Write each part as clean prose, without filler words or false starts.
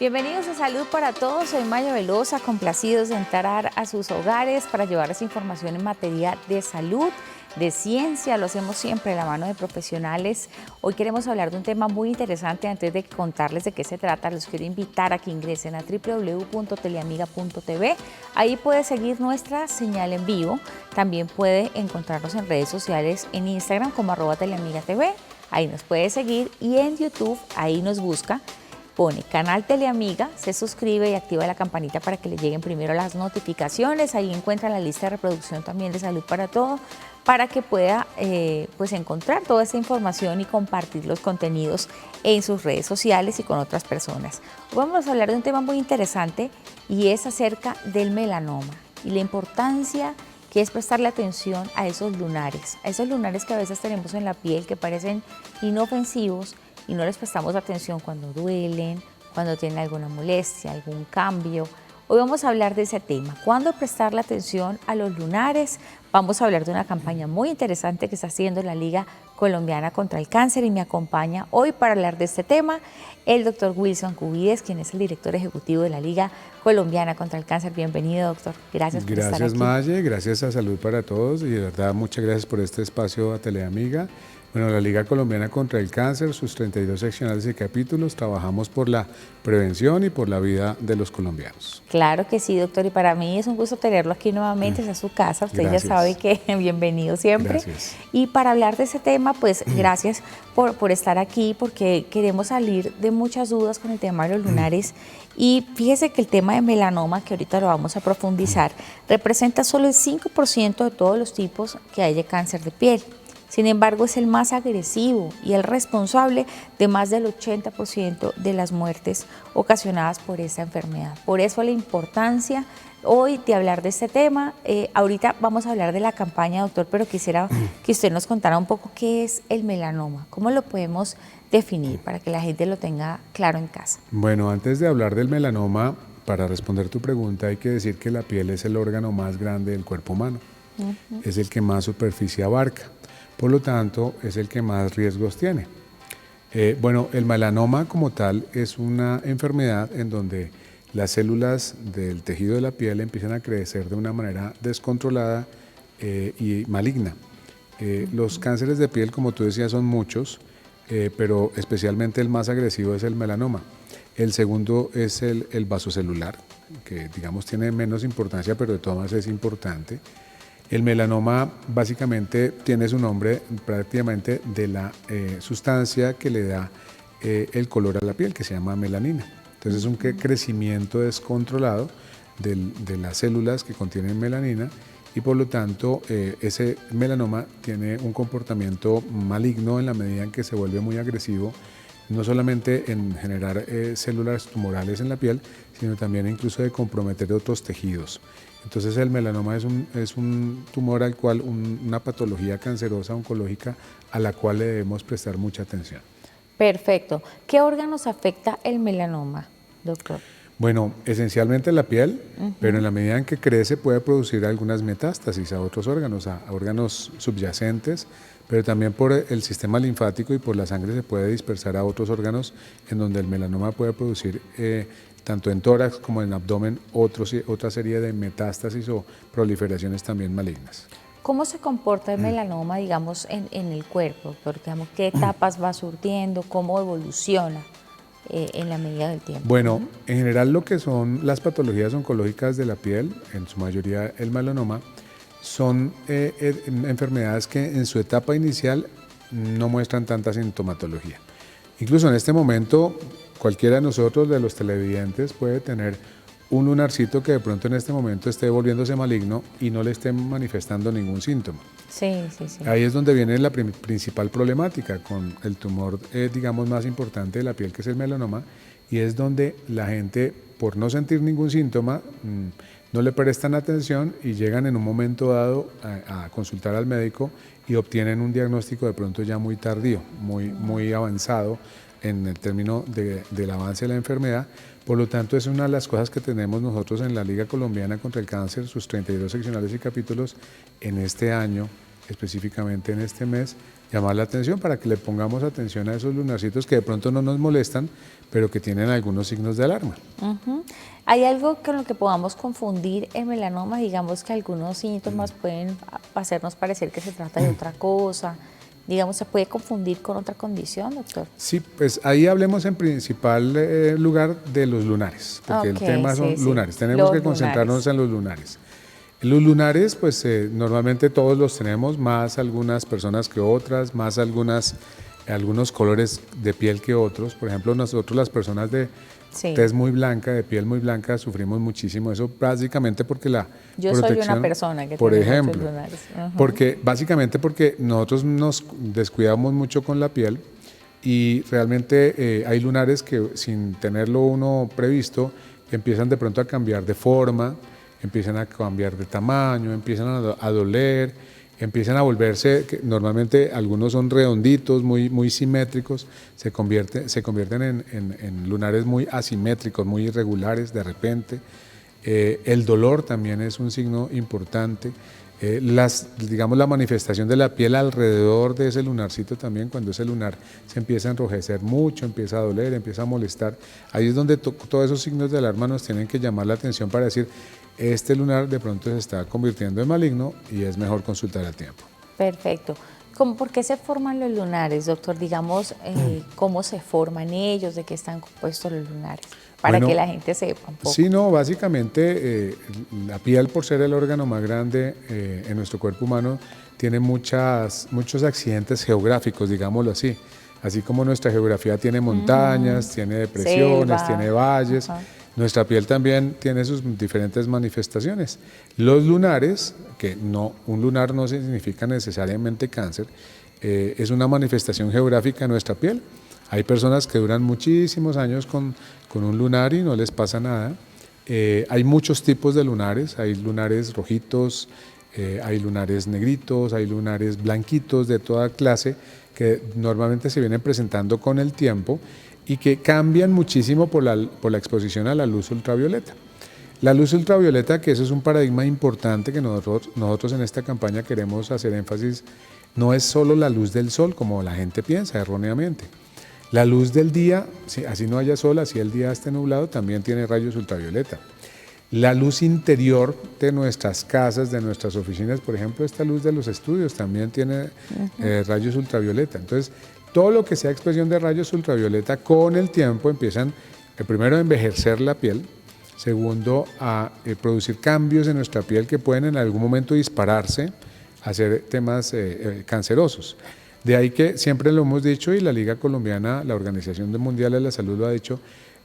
Bienvenidos a Salud para Todos, soy Maya Velosa, complacidos de entrar a sus hogares para llevarles información en materia de salud, de ciencia, lo hacemos siempre de la mano de profesionales. Hoy queremos hablar de un tema muy interesante. Antes de contarles de qué se trata, los quiero invitar a que ingresen a www.teleamiga.tv. Ahí puede seguir nuestra señal en vivo, también puede encontrarnos en redes sociales, en Instagram como @teleamigatv, ahí nos puede seguir, y en YouTube, ahí nos busca, pone Canal Teleamiga, se suscribe y activa la campanita para que le lleguen primero las notificaciones. Ahí encuentran la lista de reproducción también de Salud para Todo, para que pueda pues encontrar toda esta información y compartir los contenidos en sus redes sociales y con otras personas. Hoy vamos a hablar de un tema muy interesante y es acerca del melanoma y la importancia que es prestarle atención a esos lunares que a veces tenemos en la piel que parecen inofensivos y no les prestamos atención cuando duelen, cuando tienen alguna molestia, algún cambio. Hoy vamos a hablar de ese tema, cuándo prestarle atención a los lunares. Vamos a hablar de una campaña muy interesante que está haciendo la Liga Colombiana contra el Cáncer, y me acompaña hoy para hablar de este tema el doctor Wilson Cubides, quien es el director ejecutivo de la Liga Colombiana contra el Cáncer. Bienvenido, doctor. Gracias por estar aquí. Gracias, Maye. Gracias a Salud para Todos y de verdad muchas gracias por este espacio a Teleamiga. Bueno, la Liga Colombiana contra el Cáncer, sus 32 seccionales y capítulos, trabajamos por la prevención y por la vida de los colombianos. Claro que sí, doctor, y para mí es un gusto tenerlo aquí nuevamente, es su casa, usted Gracias. ya sabe que bienvenido siempre. Gracias. Y para hablar de ese tema, pues gracias por estar aquí, porque queremos salir de muchas dudas con el tema de los lunares. Y fíjese que el tema de melanoma, que ahorita lo vamos a profundizar, representa solo el 5% de todos los tipos que hay de cáncer de piel. Sin embargo, es el más agresivo y el responsable de más del 80% de las muertes ocasionadas por esta enfermedad. Por eso la importancia hoy de hablar de este tema. Ahorita vamos a hablar de la campaña, doctor, pero quisiera que usted nos contara un poco qué es el melanoma, cómo lo podemos definir para que la gente lo tenga claro en casa. Bueno, antes de hablar del melanoma, para responder tu pregunta, hay que decir que la piel es el órgano más grande del cuerpo humano. Es el que más superficie abarca. Por lo tanto, es el que más riesgos tiene. Bueno, el melanoma como tal es una enfermedad en donde las células del tejido de la piel empiezan a crecer de una manera descontrolada y maligna. Los cánceres de piel, como tú decías, son muchos, pero especialmente el más agresivo es el melanoma. El segundo es el vasocelular, que digamos tiene menos importancia, pero de todas maneras es importante. El melanoma básicamente tiene su nombre prácticamente de la sustancia que le da el color a la piel, que se llama melanina. Entonces es un crecimiento descontrolado de las células que contienen melanina, y por lo tanto ese melanoma tiene un comportamiento maligno en la medida en que se vuelve muy agresivo, no solamente en generar células tumorales en la piel, sino también incluso de comprometer otros tejidos. Entonces el melanoma es un tumor al cual, una patología cancerosa oncológica a la cual le debemos prestar mucha atención. Perfecto. ¿Qué órganos afecta el melanoma, doctor? Bueno, esencialmente la piel, pero en la medida en que crece puede producir algunas metástasis a otros órganos, a órganos subyacentes, pero también por el sistema linfático y por la sangre se puede dispersar a otros órganos en donde el melanoma puede producir tanto en tórax como en abdomen otra serie de metástasis o proliferaciones también malignas. ¿Cómo se comporta el melanoma, digamos, en el cuerpo, doctor? Digamos, ¿qué etapas va surtiendo? ¿Cómo evoluciona en la medida del tiempo? Bueno, en general lo que son las patologías oncológicas de la piel, en su mayoría el melanoma, son enfermedades que en su etapa inicial no muestran tanta sintomatología. Incluso en este momento, cualquiera de nosotros, de los televidentes, puede tener un lunarcito que de pronto en este momento esté volviéndose maligno y no le esté manifestando ningún síntoma. Sí. Ahí es donde viene la principal problemática con el tumor, digamos, más importante de la piel, que es el melanoma, y es donde la gente, por no sentir ningún síntoma, no le prestan atención y llegan en un momento dado a consultar al médico y obtienen un diagnóstico de pronto ya muy tardío, muy avanzado en el término del avance de la enfermedad. Por lo tanto, es una de las cosas que tenemos nosotros en la Liga Colombiana contra el Cáncer, sus 32 seccionales y capítulos, en este año, específicamente en este mes, llamar la atención para que le pongamos atención a esos lunarcitos que de pronto no nos molestan, pero que tienen algunos signos de alarma. ¿Hay algo con lo que podamos confundir el melanoma? Digamos que algunos síntomas pueden hacernos parecer que se trata de otra cosa. Digamos, ¿se puede confundir con otra condición, doctor? Sí, pues ahí hablemos en principal lugar de los lunares, porque el tema son lunares. Tenemos que concentrarnos en los lunares. Los lunares, pues normalmente todos los tenemos, más algunas personas que otras, más algunos colores de piel que otros. Por ejemplo, nosotros las personas de tez muy blanca, de piel muy blanca, sufrimos muchísimo eso, básicamente porque la protección... Yo soy una persona que por tiene ejemplo, muchos lunares. Básicamente porque nosotros nos descuidamos mucho con la piel y realmente hay lunares que sin tenerlo uno previsto empiezan de pronto a cambiar de forma, empiezan a cambiar de tamaño, empiezan a doler, empiezan a volverse, normalmente algunos son redonditos, muy simétricos, se convierten en lunares muy asimétricos, muy irregulares de repente. El dolor también es un signo importante. Digamos, la manifestación de la piel alrededor de ese lunarcito también, cuando ese lunar se empieza a enrojecer mucho, empieza a doler, empieza a molestar, ahí es donde todos esos signos de alarma nos tienen que llamar la atención para decir, este lunar de pronto se está convirtiendo en maligno y es mejor consultar a tiempo. Perfecto. ¿Por qué se forman los lunares, doctor? Digamos, ¿cómo se forman ellos? ¿De qué están compuestos los lunares? Para que la gente sepa un poco. Sí, no, básicamente la piel, por ser el órgano más grande en nuestro cuerpo humano, tiene muchos accidentes geográficos, digámoslo así. Así como nuestra geografía tiene montañas, tiene depresiones, tiene valles, nuestra piel también tiene sus diferentes manifestaciones. Los lunares, un lunar no significa necesariamente cáncer, es una manifestación geográfica de nuestra piel. Hay personas que duran muchísimos años con un lunar y no les pasa nada. Hay muchos tipos de lunares, hay lunares rojitos, hay lunares negritos, hay lunares blanquitos de toda clase que normalmente se vienen presentando con el tiempo y que cambian muchísimo por la exposición a la luz ultravioleta. La luz ultravioleta, que eso es un paradigma importante que nosotros en esta campaña queremos hacer énfasis, no es solo la luz del sol como la gente piensa erróneamente. La luz del día, así no haya sol, así el día esté nublado, también tiene rayos ultravioleta. La luz interior de nuestras casas, de nuestras oficinas, por ejemplo, esta luz de los estudios también tiene rayos ultravioleta. Entonces, todo lo que sea expresión de rayos ultravioleta con el tiempo empiezan, primero, a envejecer la piel, segundo, a producir cambios en nuestra piel que pueden en algún momento dispararse, hacer temas cancerosos. De ahí que siempre lo hemos dicho y la Liga Colombiana, la Organización Mundial de la Salud lo ha dicho,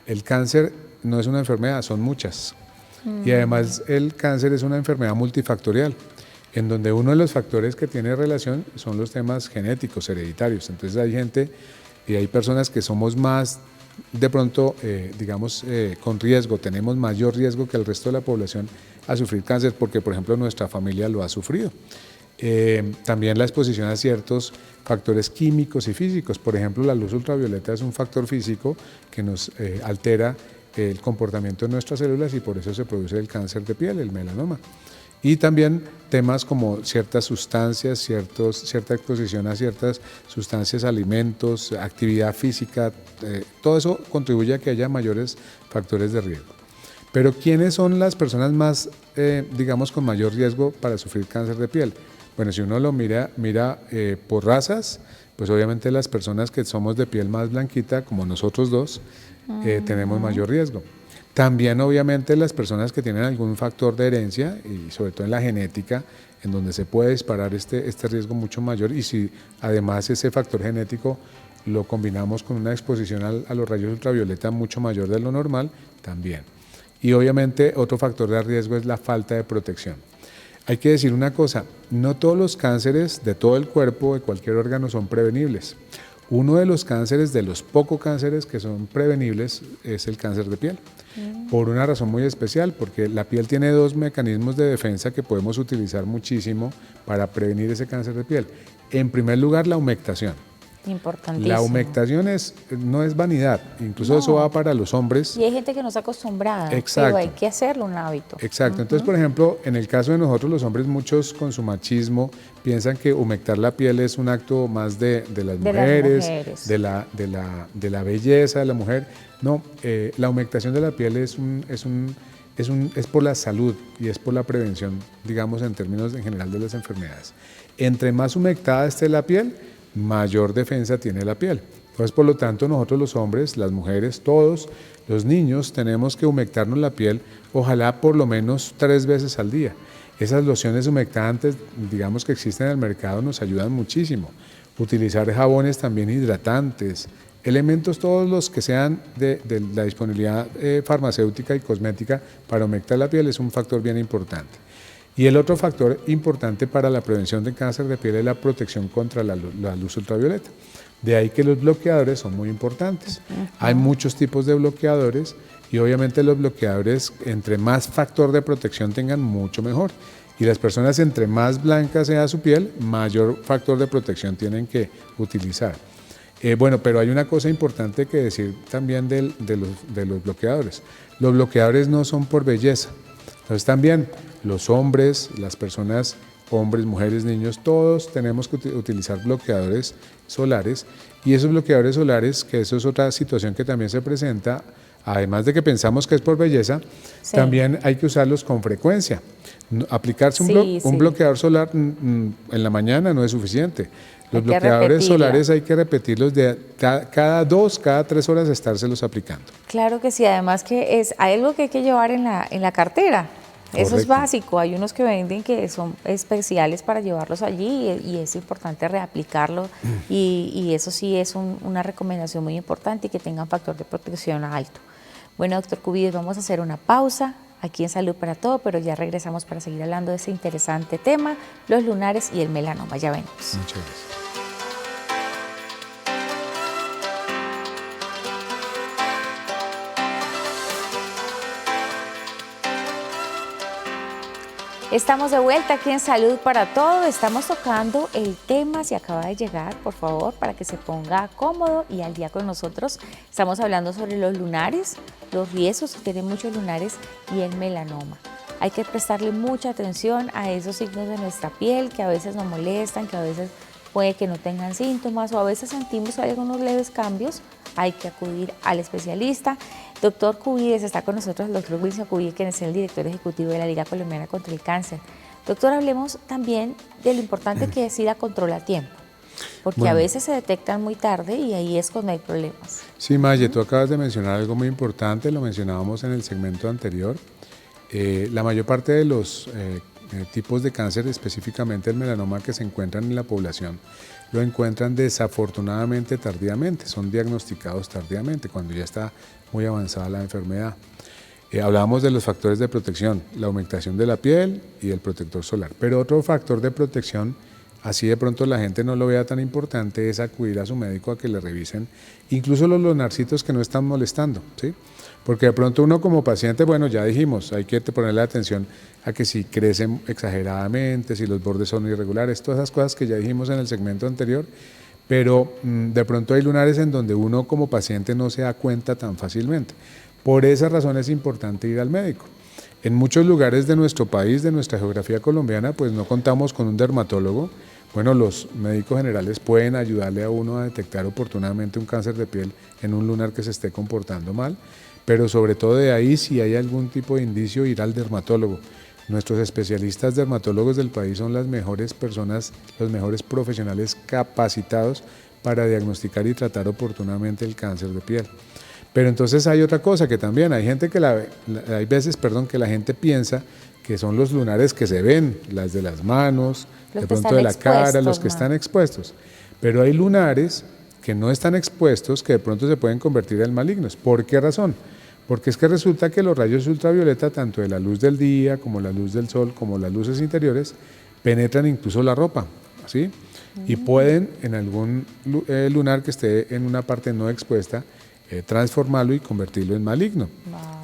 el cáncer no es una enfermedad, son muchas. Y además el cáncer es una enfermedad multifactorial, en donde uno de los factores que tiene relación son los temas genéticos, hereditarios. Entonces hay gente y hay personas que somos más, de pronto, con riesgo, tenemos mayor riesgo que el resto de la población a sufrir cáncer porque, por ejemplo, nuestra familia lo ha sufrido. También la exposición a ciertos factores químicos y físicos. Por ejemplo, la luz ultravioleta es un factor físico que nos altera el comportamiento de nuestras células y por eso se produce el cáncer de piel, el melanoma. Y también temas como ciertas sustancias, cierta exposición a ciertas sustancias, alimentos, actividad física, todo eso contribuye a que haya mayores factores de riesgo. Pero ¿quiénes son las personas más, con mayor riesgo para sufrir cáncer de piel? Bueno, si uno lo mira por razas, pues obviamente las personas que somos de piel más blanquita, como nosotros dos, tenemos mayor riesgo. También obviamente las personas que tienen algún factor de herencia y sobre todo en la genética, en donde se puede disparar este riesgo mucho mayor y si además ese factor genético lo combinamos con una exposición a los rayos ultravioleta mucho mayor de lo normal, también. Y obviamente otro factor de riesgo es la falta de protección. Hay que decir una cosa, no todos los cánceres de todo el cuerpo, de cualquier órgano, son prevenibles. Uno de los cánceres, de los pocos cánceres que son prevenibles, es el cáncer de piel. Por una razón muy especial, porque la piel tiene dos mecanismos de defensa que podemos utilizar muchísimo para prevenir ese cáncer de piel. En primer lugar, la humectación. Importantísimo. La humectación no es vanidad, incluso eso va para los hombres. Y hay gente que no está acostumbrada, Exacto. pero hay que hacerlo un hábito. Exacto. Entonces, por ejemplo, en el caso de nosotros los hombres, muchos con su machismo piensan que humectar la piel es un acto más de las mujeres, de la belleza de la mujer. No, la humectación de la piel es por la salud y es por la prevención, digamos, en términos en general de las enfermedades. Entre más humectada esté la piel, mayor defensa tiene la piel. Entonces, por lo tanto, nosotros los hombres, las mujeres, todos, los niños, tenemos que humectarnos la piel, ojalá por lo menos 3 veces al día. Esas lociones humectantes, digamos, que existen en el mercado, nos ayudan muchísimo. Utilizar jabones también hidratantes, elementos todos los que sean de la disponibilidad farmacéutica y cosmética para humectar la piel es un factor bien importante. Y el otro factor importante para la prevención de cáncer de piel es la protección contra la luz ultravioleta. De ahí que los bloqueadores son muy importantes. Hay muchos tipos de bloqueadores y obviamente los bloqueadores, entre más factor de protección tengan, mucho mejor. Y las personas, entre más blanca sea su piel, mayor factor de protección tienen que utilizar. Bueno, pero hay una cosa importante que decir también de los bloqueadores. Los bloqueadores no son por belleza. Entonces también los hombres, las personas, hombres, mujeres, niños, todos tenemos que utilizar bloqueadores solares, y esos bloqueadores solares, que eso es otra situación que también se presenta, además de que pensamos que es por belleza, también hay que usarlos con frecuencia. Aplicarse un bloqueador solar en la mañana no es suficiente. Los bloqueadores solares hay que repetirlos cada 2, cada 3 horas, estárselos aplicando. Claro que sí, además que hay algo que hay que llevar en la cartera. Correcto. Eso es básico. Hay unos que venden que son especiales para llevarlos allí y es importante reaplicarlo y eso sí es una recomendación muy importante y que tengan factor de protección alto. Bueno, doctor Cubides, vamos a hacer una pausa aquí en Salud para Todo, pero ya regresamos para seguir hablando de ese interesante tema, los lunares y el melanoma. Ya venimos. Muchas gracias. Estamos de vuelta aquí en Salud para Todo. Estamos tocando el tema, si acaba de llegar, por favor, para que se ponga cómodo y al día con nosotros. Estamos hablando sobre los lunares, los riesgos si tienen muchos lunares y el melanoma. Hay que prestarle mucha atención a esos signos de nuestra piel que a veces nos molestan, que a veces puede que no tengan síntomas o a veces sentimos que hay algunos leves cambios. Hay que acudir al especialista. Doctor Cubides, está con nosotros el doctor Wilson Cubides, quien es el director ejecutivo de la Liga Colombiana contra el Cáncer. Doctor, hablemos también de lo importante que es ir a control a tiempo, porque a veces se detectan muy tarde y ahí es cuando hay problemas. Sí, Maye, tú acabas de mencionar algo muy importante, lo mencionábamos en el segmento anterior. La mayor parte de los tipos de cáncer, específicamente el melanoma que se encuentran en la población, lo encuentran desafortunadamente tardíamente, son diagnosticados tardíamente, cuando ya está muy avanzada la enfermedad. Hablábamos de los factores de protección, la humectación de la piel y el protector solar, pero otro factor de protección, así de pronto la gente no lo vea tan importante, es acudir a su médico a que le revisen incluso los lunarcitos que no están molestando, ¿sí? Porque de pronto uno como paciente, bueno, ya dijimos, hay que ponerle atención a que si crecen exageradamente, si los bordes son irregulares, todas esas cosas que ya dijimos en el segmento anterior, pero de pronto hay lunares en donde uno como paciente no se da cuenta tan fácilmente. Por esa razón es importante ir al médico. En muchos lugares de nuestro país, de nuestra geografía colombiana, pues no contamos con un dermatólogo. Bueno, los médicos generales pueden ayudarle a uno a detectar oportunamente un cáncer de piel en un lunar que se esté comportando mal, pero sobre todo de ahí, si hay algún tipo de indicio, ir al dermatólogo. Nuestros especialistas dermatólogos del país son las mejores personas, los mejores profesionales capacitados para diagnosticar y tratar oportunamente el cáncer de piel. Pero entonces hay otra cosa que también, hay veces que la gente piensa que son los lunares que se ven, las de las manos, de pronto de la cara, los que están expuestos. Pero hay lunares que no están expuestos, que de pronto se pueden convertir en malignos. ¿Por qué razón? Porque es que resulta que los rayos ultravioleta, tanto de la luz del día, como la luz del sol, como las luces interiores, penetran incluso la ropa, ¿sí? Y pueden, en algún lunar que esté en una parte no expuesta, transformarlo y convertirlo en maligno.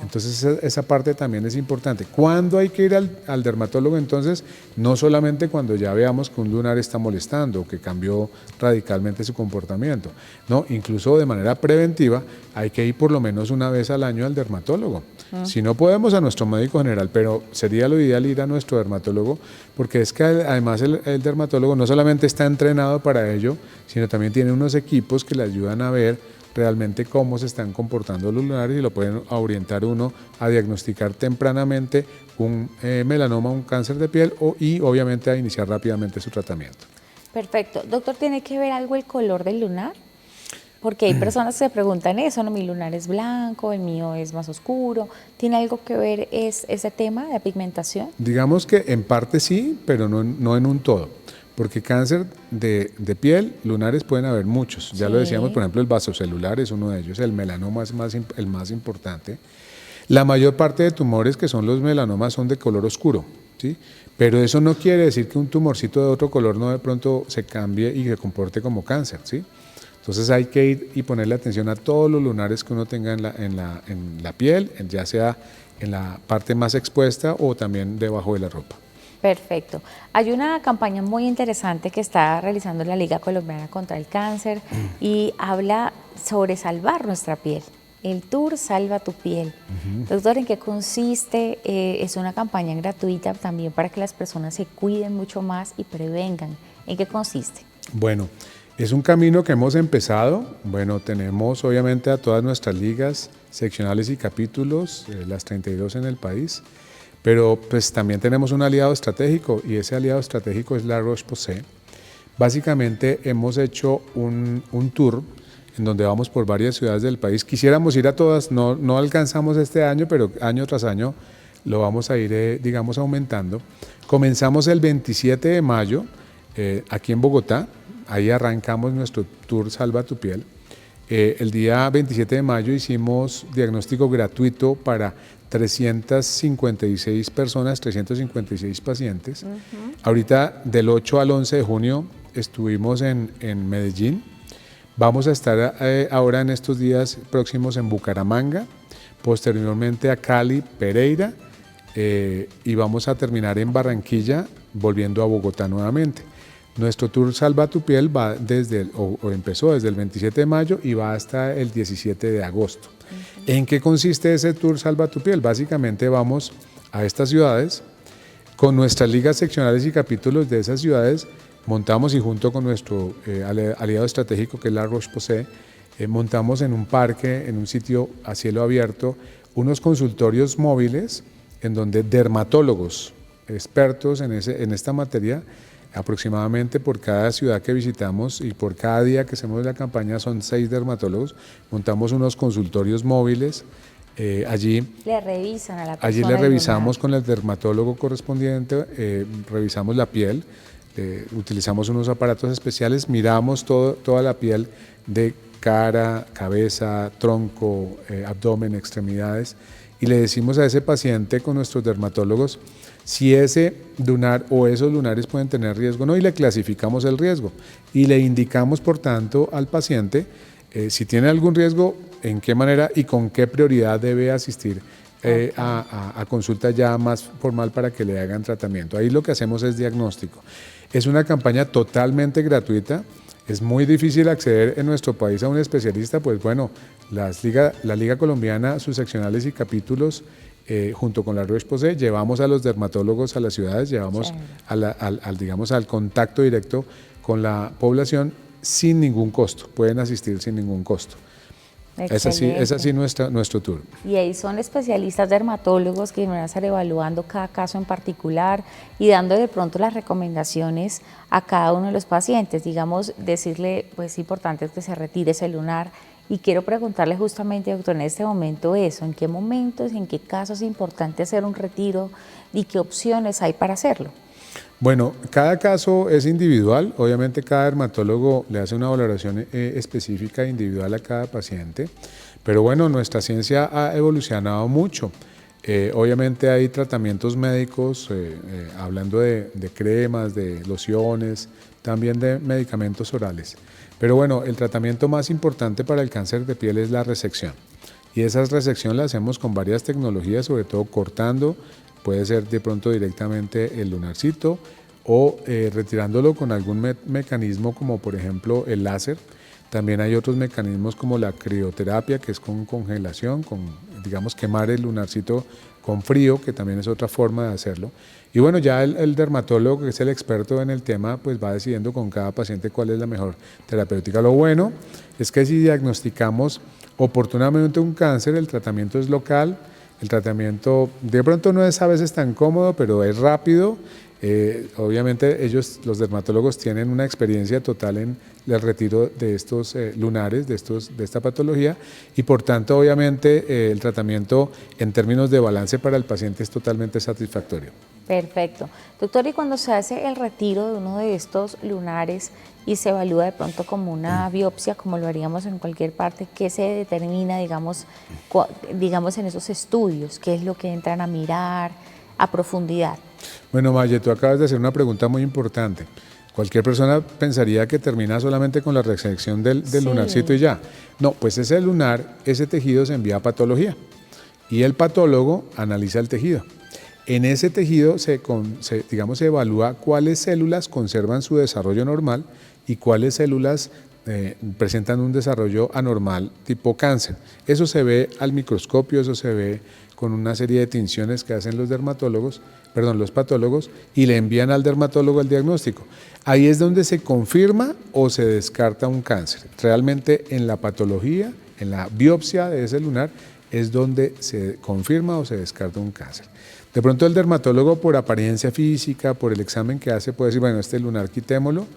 Entonces esa parte también es importante. ¿Cuándo hay que ir al dermatólogo entonces? No solamente cuando ya veamos que un lunar está molestando o que cambió radicalmente su comportamiento, no, incluso de manera preventiva hay que ir por lo menos una vez al año al dermatólogo. Si no podemos, a nuestro médico general, pero sería lo ideal ir a nuestro dermatólogo, porque es que además el dermatólogo no solamente está entrenado para ello, sino también tiene unos equipos que le ayudan a ver realmente cómo se están comportando los lunares y lo pueden orientar uno a diagnosticar tempranamente un melanoma, un cáncer de piel y obviamente a iniciar rápidamente su tratamiento. Perfecto. Doctor, ¿tiene que ver algo el color del lunar? Porque hay personas que se preguntan eso, ¿no? Mi lunar es blanco, el mío es más oscuro. ¿Tiene algo que ver ese tema de pigmentación? Digamos que en parte sí, pero no en un todo. Porque cáncer de piel, lunares pueden haber muchos. Ya lo decíamos, por ejemplo, el vasocelular es uno de ellos, el melanoma es el más importante. La mayor parte de tumores que son los melanomas son de color oscuro, ¿sí? Pero eso no quiere decir que un tumorcito de otro color no de pronto se cambie y se comporte como cáncer, ¿sí? Entonces hay que ir y ponerle atención a todos los lunares que uno tenga en la piel, ya sea en la parte más expuesta o también debajo de la ropa. Perfecto. Hay una campaña muy interesante que está realizando la Liga Colombiana contra el Cáncer y habla sobre salvar nuestra piel. El Tour Salva tu Piel. Doctor, ¿en qué consiste? Es una campaña gratuita también para que las personas se cuiden mucho más y prevengan. ¿En qué consiste? Bueno, es un camino que hemos empezado. Bueno, tenemos obviamente a todas nuestras ligas seccionales y capítulos, las 32 en el país. Pero pues también tenemos un aliado estratégico y ese aliado estratégico es La Roche-Posay. Básicamente hemos hecho un tour en donde vamos por varias ciudades del país. Quisiéramos ir a todas, no alcanzamos este año, pero año tras año lo vamos a ir, digamos, aumentando. Comenzamos el 27 de mayo aquí en Bogotá, ahí arrancamos nuestro tour Salva tu Piel. El día 27 de mayo hicimos diagnóstico gratuito para 356 personas, 356 pacientes. Ahorita del 8 al 11 de junio estuvimos en Medellín. Vamos a estar ahora en estos días próximos en Bucaramanga, posteriormente a Cali, Pereira y vamos a terminar en Barranquilla, volviendo a Bogotá nuevamente. Nuestro tour Salva tu Piel va empezó desde el 27 de mayo y va hasta el 17 de agosto. ¿En qué consiste ese tour Salva tu Piel? Básicamente vamos a estas ciudades, con nuestras ligas seccionales y capítulos de esas ciudades, montamos y junto con nuestro aliado estratégico que es La Roche-Posay, montamos en un parque, en un sitio a cielo abierto, unos consultorios móviles en donde dermatólogos expertos en esta materia, aproximadamente por cada ciudad que visitamos y por cada día que hacemos la campaña son 6 dermatólogos, montamos unos consultorios móviles, allí le revisan a la persona. Allí le revisamos con el dermatólogo correspondiente, revisamos la piel, utilizamos unos aparatos especiales, miramos toda la piel de cara, cabeza, tronco, abdomen, extremidades y le decimos a ese paciente con nuestros dermatólogos si ese lunar o esos lunares pueden tener riesgo o no y le clasificamos el riesgo y le indicamos por tanto al paciente si tiene algún riesgo, en qué manera y con qué prioridad debe asistir a consulta ya más formal para que le hagan tratamiento. Ahí lo que hacemos es diagnóstico. Es una campaña totalmente gratuita. Es muy difícil acceder en nuestro país a un especialista, pues bueno, la Liga Colombiana, sus seccionales y capítulos, junto con La Roche-Posay, llevamos a los dermatólogos a las ciudades, llevamos al contacto directo con la población sin ningún costo, pueden asistir sin ningún costo. Es así nuestro tour. Y ahí son especialistas dermatólogos que van a estar evaluando cada caso en particular y dando de pronto las recomendaciones a cada uno de los pacientes. Digamos, decirle, pues es importante que se retire ese lunar. Y quiero preguntarle justamente, doctor, en este momento eso, ¿en qué momentos, en qué casos es importante hacer un retiro y qué opciones hay para hacerlo? Bueno, cada caso es individual, obviamente cada dermatólogo le hace una valoración específica e individual a cada paciente, pero bueno, nuestra ciencia ha evolucionado mucho. Obviamente hay tratamientos médicos, hablando de cremas, de lociones, también de medicamentos orales. Pero bueno, el tratamiento más importante para el cáncer de piel es la resección. Y esa resección la hacemos con varias tecnologías, sobre todo cortando, puede ser de pronto directamente el lunarcito o retirándolo con algún mecanismo como por ejemplo el láser. También hay otros mecanismos como la crioterapia, que es con congelación, digamos quemar el lunarcito con frío, que también es otra forma de hacerlo. Y bueno, ya el dermatólogo, que es el experto en el tema, pues va decidiendo con cada paciente cuál es la mejor terapéutica. Lo bueno es que si diagnosticamos oportunamente un cáncer, el tratamiento es local, el tratamiento de pronto no es a veces tan cómodo, pero es rápido. Obviamente ellos, los dermatólogos, tienen una experiencia total en el retiro de estos lunares, de esta patología, y por tanto obviamente el tratamiento en términos de balance para el paciente es totalmente satisfactorio. Perfecto. Doctor, y cuando se hace el retiro de uno de estos lunares y se evalúa de pronto como una biopsia, como lo haríamos en cualquier parte, ¿qué se determina, digamos en esos estudios? ¿Qué es lo que entran a mirar a profundidad? Bueno, Maye, tú acabas de hacer una pregunta muy importante. Cualquier persona pensaría que termina solamente con la resección del lunarcito y ya. No, pues ese lunar, ese tejido se envía a patología y el patólogo analiza el tejido. En ese tejido se evalúa cuáles células conservan su desarrollo normal y cuáles células presentan un desarrollo anormal tipo cáncer. Eso se ve al microscopio, eso se ve con una serie de tinciones que hacen los patólogos, y le envían al dermatólogo el diagnóstico. Ahí es donde se confirma o se descarta un cáncer. Realmente en la patología, en la biopsia de ese lunar, es donde se confirma o se descarta un cáncer. De pronto el dermatólogo, por apariencia física, por el examen que hace, puede decir, bueno, este lunar quitémoslo,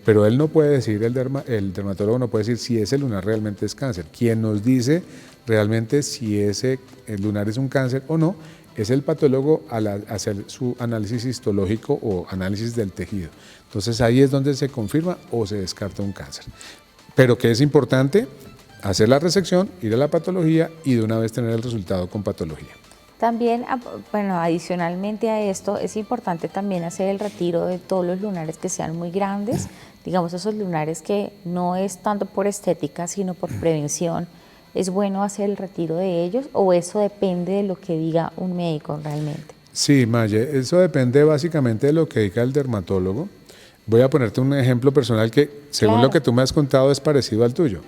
pero él no puede decir, el dermatólogo no puede decir si ese lunar realmente es cáncer. Quien nos dice realmente si el lunar es un cáncer o no, es el patólogo al hacer su análisis histológico o análisis del tejido. Entonces ahí es donde se confirma o se descarta un cáncer. Pero que es importante hacer la resección, ir a la patología y de una vez tener el resultado con patología. También, bueno, adicionalmente a esto, es importante también hacer el retiro de todos los lunares que sean muy grandes, digamos esos lunares que no es tanto por estética, sino por prevención. ¿Es bueno hacer el retiro de ellos o eso depende de lo que diga un médico realmente? Sí, Maye, eso depende básicamente de lo que diga el dermatólogo. Voy a ponerte un ejemplo personal que, según lo que tú me has contado, es parecido al tuyo.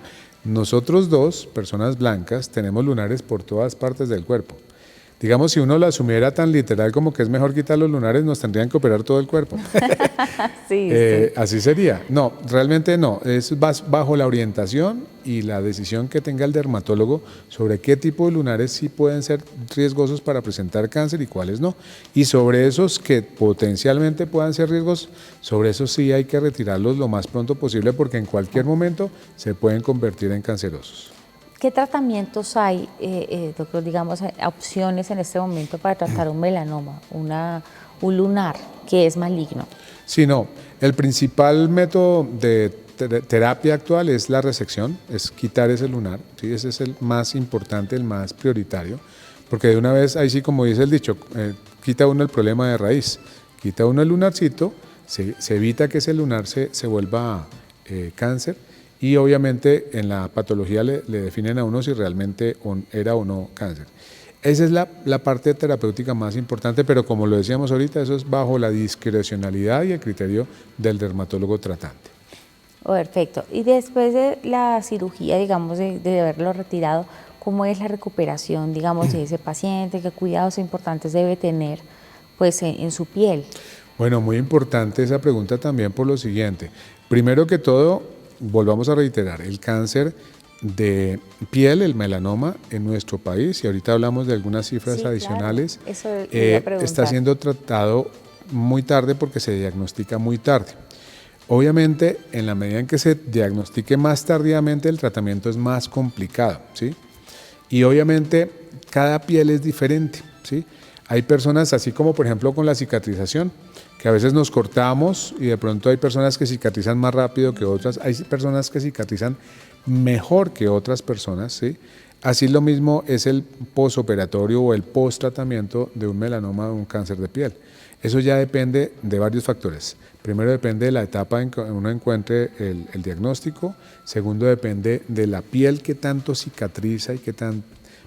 Nosotros dos, personas blancas, tenemos lunares por todas partes del cuerpo. Digamos, si uno lo asumiera tan literal como que es mejor quitar los lunares, nos tendrían que operar todo el cuerpo. Sí. Así sería. No, realmente no. Es bajo la orientación y la decisión que tenga el dermatólogo sobre qué tipo de lunares sí pueden ser riesgosos para presentar cáncer y cuáles no. Y sobre esos que potencialmente puedan ser riesgos, sobre esos sí hay que retirarlos lo más pronto posible porque en cualquier momento se pueden convertir en cancerosos. ¿Qué tratamientos hay, doctor, digamos, opciones en este momento para tratar un melanoma, un lunar que es maligno? Sí, no. El principal método de terapia actual es la resección, es quitar ese lunar. ¿Sí? Ese es el más importante, el más prioritario, porque de una vez, ahí sí, como dice el dicho, quita uno el problema de raíz, quita uno el lunarcito, se evita que ese lunar se vuelva cáncer. Y obviamente en la patología le definen a uno si realmente era o no cáncer. Esa es la parte terapéutica más importante, pero como lo decíamos ahorita, eso es bajo la discrecionalidad y el criterio del dermatólogo tratante. Perfecto. Y después de la cirugía, digamos, de haberlo retirado, ¿cómo es la recuperación, digamos, de ese paciente? ¿Qué cuidados importantes debe tener, pues, en su piel? Bueno, muy importante esa pregunta también por lo siguiente. Primero que todo, volvamos a reiterar, el cáncer de piel, el melanoma en nuestro país, y ahorita hablamos de algunas cifras adicionales, claro. Está siendo tratado muy tarde porque se diagnostica muy tarde. Obviamente, en la medida en que se diagnostique más tardíamente, el tratamiento es más complicado, ¿sí? Y obviamente, cada piel es diferente, ¿sí? Hay personas, así como por ejemplo con la cicatrización, que a veces nos cortamos y de pronto hay personas que cicatrizan más rápido que otras, hay personas que cicatrizan mejor que otras personas, ¿sí? Así lo mismo es el postoperatorio o el post-tratamiento de un melanoma o un cáncer de piel. Eso ya depende de varios factores. Primero depende de la etapa en que uno encuentre el diagnóstico. Segundo depende de la piel, qué tanto cicatriza y qué tan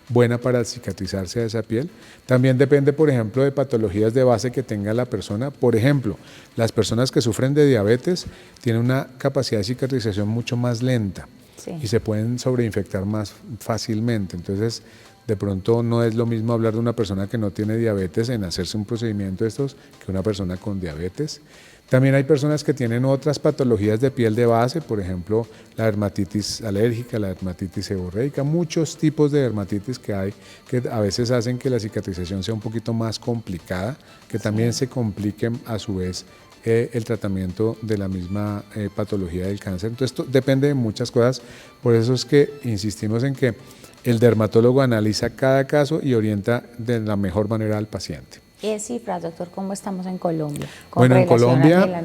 buena para cicatrizarse a esa piel. También depende, por ejemplo, de patologías de base que tenga la persona. Por ejemplo, las personas que sufren de diabetes tienen una capacidad de cicatrización mucho más lenta. Sí. Y se pueden sobreinfectar más fácilmente. Entonces, de pronto no es lo mismo hablar de una persona que no tiene diabetes en hacerse un procedimiento de estos que una persona con diabetes. También hay personas que tienen otras patologías de piel de base, por ejemplo, la dermatitis alérgica, la dermatitis seborreica, muchos tipos de dermatitis que hay que a veces hacen que la cicatrización sea un poquito más complicada, que también se complique a su vez el tratamiento de la misma patología del cáncer. Entonces, esto depende de muchas cosas, por eso es que insistimos en que el dermatólogo analiza cada caso y orienta de la mejor manera al paciente. ¿Y en cifras, doctor, cómo estamos en Colombia? Bueno, en Colombia,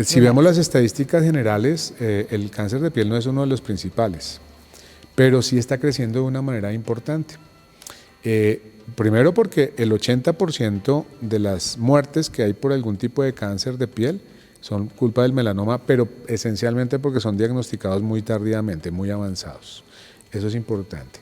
si vemos las estadísticas generales, el cáncer de piel no es uno de los principales, pero sí está creciendo de una manera importante. Primero porque el 80% de las muertes que hay por algún tipo de cáncer de piel son culpa del melanoma, pero esencialmente porque son diagnosticados muy tardíamente, muy avanzados. Eso es importante.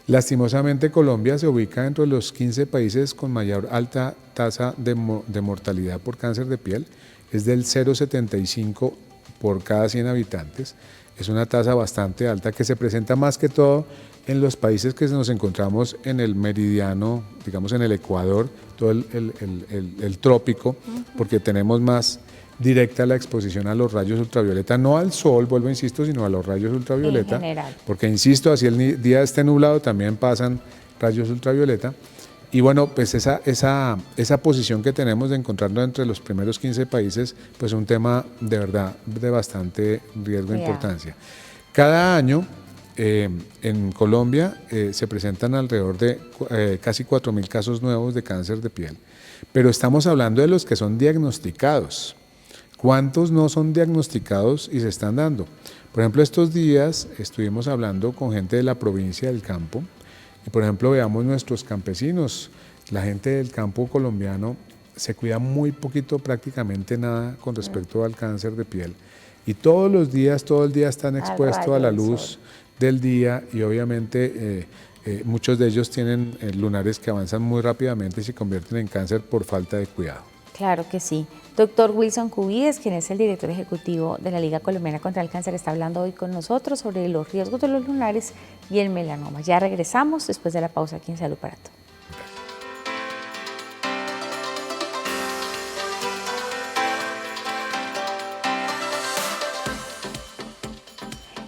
Lastimosamente, Colombia se ubica dentro de los 15 países con mayor alta tasa de mortalidad por cáncer de piel. Es del 0,75 por cada 100 habitantes. Es una tasa bastante alta que se presenta más que todo en los países que nos encontramos en el meridiano, digamos en el Ecuador, todo el trópico, porque tenemos más directa la exposición a los rayos ultravioleta, no al sol, vuelvo a insisto, sino a los rayos ultravioleta, porque insisto, así el día esté nublado también pasan rayos ultravioleta. Y bueno, pues esa posición que tenemos de encontrarnos entre los primeros 15 países, pues es un tema de verdad de bastante riesgo e importancia. Cada año en Colombia se presentan alrededor de casi 4.000 casos nuevos de cáncer de piel, pero estamos hablando de los que son diagnosticados. ¿Cuántos no son diagnosticados y se están dando? Por ejemplo, estos días estuvimos hablando con gente de la provincia del campo y, por ejemplo, veamos nuestros campesinos. La gente del campo colombiano se cuida muy poquito, prácticamente nada con respecto al cáncer de piel. Y todos los días, todo el día están expuestos a la luz del día y obviamente muchos de ellos tienen lunares que avanzan muy rápidamente y se convierten en cáncer por falta de cuidado. Claro que sí. Doctor Wilson Cubides, quien es el director ejecutivo de la Liga Colombiana contra el Cáncer, está hablando hoy con nosotros sobre los riesgos de los lunares y el melanoma. Ya regresamos después de la pausa aquí en Salud para Todos.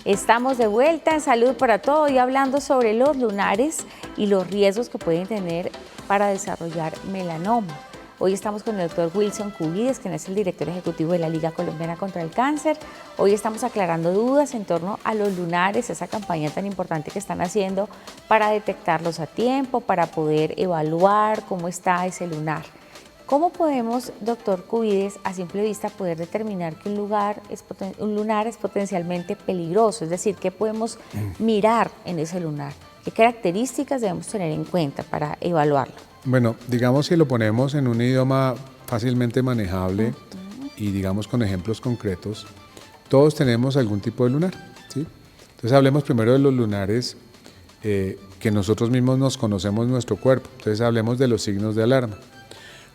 Estamos de vuelta en Salud para Todos y hablando sobre los lunares y los riesgos que pueden tener para desarrollar melanoma. Hoy estamos con el doctor Wilson Cubides, quien es el director ejecutivo de la Liga Colombiana contra el Cáncer. Hoy estamos aclarando dudas en torno a los lunares, esa campaña tan importante que están haciendo para detectarlos a tiempo, para poder evaluar cómo está ese lunar. ¿Cómo podemos, doctor Cubides, a simple vista poder determinar que un lunar es potencialmente peligroso? Es decir, ¿qué podemos mirar en ese lunar? ¿Qué características debemos tener en cuenta para evaluarlo? Bueno, digamos si lo ponemos en un idioma fácilmente manejable y digamos con ejemplos concretos, todos tenemos algún tipo de lunar, ¿sí? Entonces hablemos primero de los lunares que nosotros mismos nos conocemos nuestro cuerpo. Entonces hablemos de los signos de alarma.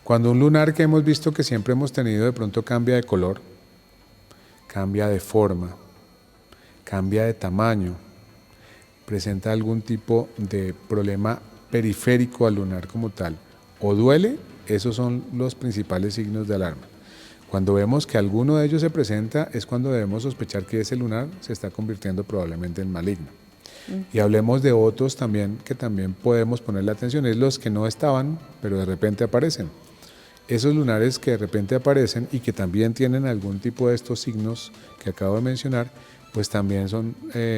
Cuando un lunar que hemos visto que siempre hemos tenido de pronto cambia de color, cambia de forma, cambia de tamaño, presenta algún tipo de problema periférico al lunar como tal, o duele, esos son los principales signos de alarma. Cuando vemos que alguno de ellos se presenta, es cuando debemos sospechar que ese lunar se está convirtiendo probablemente en maligno. Y hablemos de otros también que también podemos ponerle atención, es los que no estaban, pero de repente aparecen. Esos lunares que de repente aparecen y que también tienen algún tipo de estos signos que acabo de mencionar, pues también son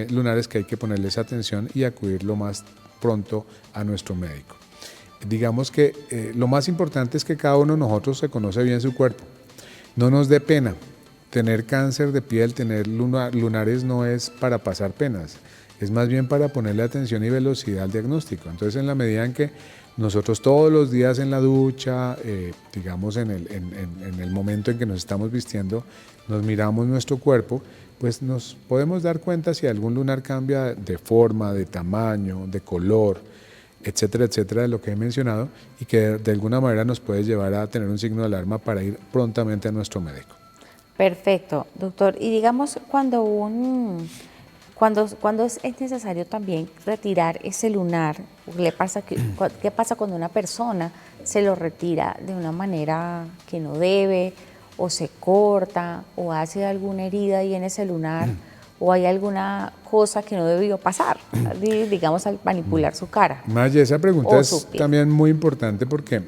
lunares que hay que ponerles atención y acudir lo más pronto a nuestro médico. Digamos que lo más importante es que cada uno de nosotros se conoce bien su cuerpo. No nos dé pena. Tener cáncer de piel, tener lunares no es para pasar penas. es más bien para ponerle atención y velocidad al diagnóstico. Entonces, en la medida en que nosotros todos los días en la ducha, digamos en el momento en que nos estamos vistiendo, nos miramos nuestro cuerpo, pues nos podemos dar cuenta si algún lunar cambia de forma, de tamaño, de color, etcétera, etcétera, de lo que he mencionado, y que de alguna manera nos puede llevar a tener un signo de alarma para ir prontamente a nuestro médico. Perfecto, doctor. Y digamos, cuando es necesario también retirar ese lunar, ¿qué pasa cuando una persona se lo retira de una manera que no debe, o se corta, o hace alguna herida ahí en ese lunar, o hay alguna cosa que no debió pasar, digamos, al manipular su cara? Maya, esa pregunta es también muy importante porque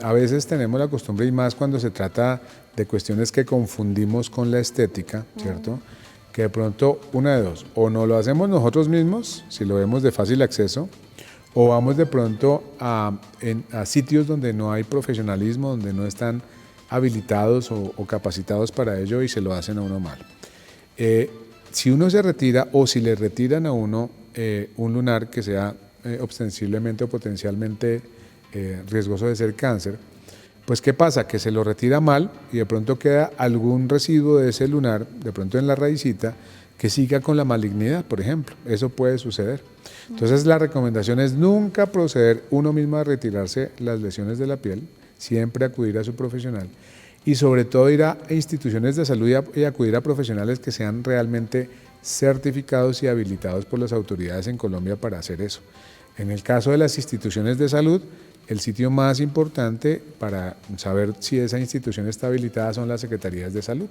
a veces tenemos la costumbre, y más cuando se trata de cuestiones que confundimos con la estética, ¿cierto? Que de pronto, una de dos, o no lo hacemos nosotros mismos, si lo vemos de fácil acceso, o vamos de pronto a sitios donde no hay profesionalismo, donde no están habilitados o capacitados para ello y se lo hacen a uno mal. Si uno se retira o si le retiran a uno un lunar que sea ostensiblemente o potencialmente riesgoso de ser cáncer, pues ¿qué pasa? Que se lo retira mal y de pronto queda algún residuo de ese lunar, de pronto en la raicita, que siga con la malignidad, por ejemplo. Eso puede suceder. Entonces la recomendación es nunca proceder uno mismo a retirarse las lesiones de la piel, siempre acudir a su profesional y sobre todo ir a instituciones de salud y acudir a profesionales que sean realmente certificados y habilitados por las autoridades en Colombia para hacer eso. En el caso de las instituciones de salud, el sitio más importante para saber si esa institución está habilitada son las secretarías de salud.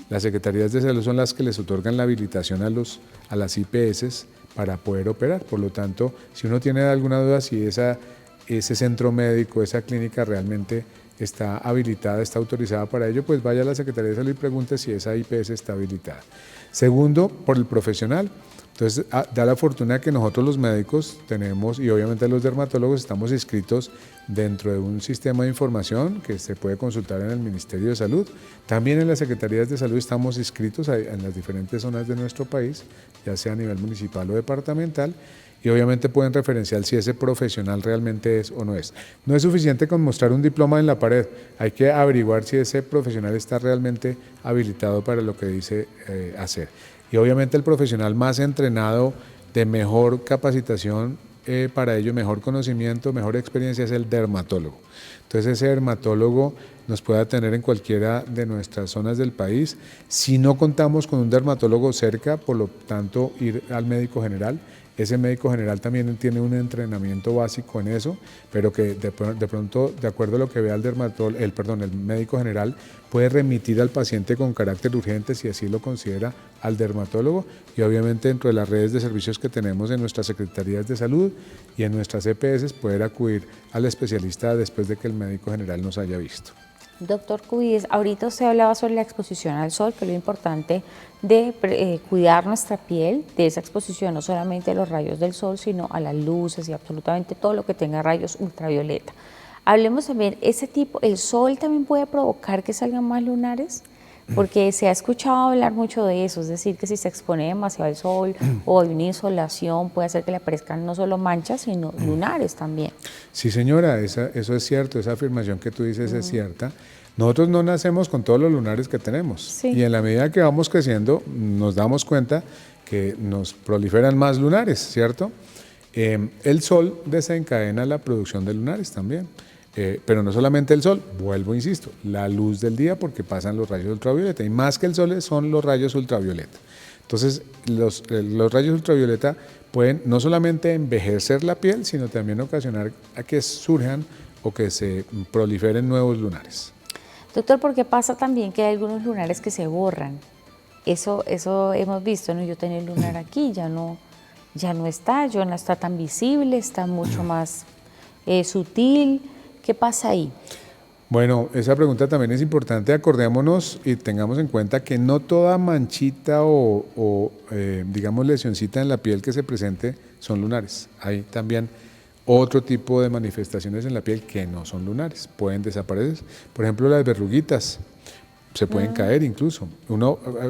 Las secretarías de salud son las que les otorgan la habilitación a las IPS para poder operar. Por lo tanto, si uno tiene alguna duda si ese centro médico, esa clínica realmente está habilitada, está autorizada para ello, pues vaya a la Secretaría de Salud y pregunte si esa IPS está habilitada. Segundo, por el profesional. Entonces, da la fortuna que nosotros los médicos tenemos, y obviamente los dermatólogos, estamos inscritos dentro de un sistema de información que se puede consultar en el Ministerio de Salud. También en las Secretarías de Salud estamos inscritos en las diferentes zonas de nuestro país, ya sea a nivel municipal o departamental, y obviamente pueden referenciar si ese profesional realmente es o no es. No es suficiente con mostrar un diploma en la pared, hay que averiguar si ese profesional está realmente habilitado para lo que dice hacer. Y obviamente el profesional más entrenado, de mejor capacitación para ello, mejor conocimiento, mejor experiencia, es el dermatólogo. Entonces ese dermatólogo nos puede atender en cualquiera de nuestras zonas del país. Si no contamos con un dermatólogo cerca, por lo tanto ir al médico general. Ese médico general también tiene un entrenamiento básico en eso, pero que de pronto, de acuerdo a lo que vea el médico general, puede remitir al paciente con carácter urgente, si así lo considera, al dermatólogo, y obviamente dentro de las redes de servicios que tenemos en nuestras secretarías de salud y en nuestras EPS, poder acudir al especialista después de que el médico general nos haya visto. Doctor Cubides, ahorita usted hablaba sobre la exposición al sol, que es lo importante de cuidar nuestra piel de esa exposición, no solamente a los rayos del sol, sino a las luces y absolutamente todo lo que tenga rayos ultravioleta. Hablemos también, el sol también puede provocar que salgan más lunares, porque se ha escuchado hablar mucho de eso, es decir, que si se expone demasiado al sol o hay una insolación, puede hacer que le aparezcan no solo manchas, sino lunares también. Sí, señora, eso es cierto, esa afirmación que tú dices es cierta. Nosotros no nacemos con todos los lunares que tenemos, sí. Y en la medida que vamos creciendo nos damos cuenta que nos proliferan más lunares, ¿cierto? El sol desencadena la producción de lunares también. Pero no solamente el sol, vuelvo, insisto, la luz del día, porque pasan los rayos ultravioleta, y más que el sol son los rayos ultravioleta. Entonces, los rayos ultravioleta pueden no solamente envejecer la piel, sino también ocasionar a que surjan o que se proliferen nuevos lunares. Doctor, ¿por qué pasa también que hay algunos lunares que se borran? Eso hemos visto, ¿no? Yo tenía el lunar aquí, ya no está tan visible, está mucho más sutil. ¿Qué pasa ahí? Bueno, esa pregunta también es importante. Acordémonos y tengamos en cuenta que no toda manchita o digamos lesioncita en la piel que se presente son lunares. Hay también otro tipo de manifestaciones en la piel que no son lunares, pueden desaparecer. Por ejemplo, las verruguitas. se pueden caer incluso.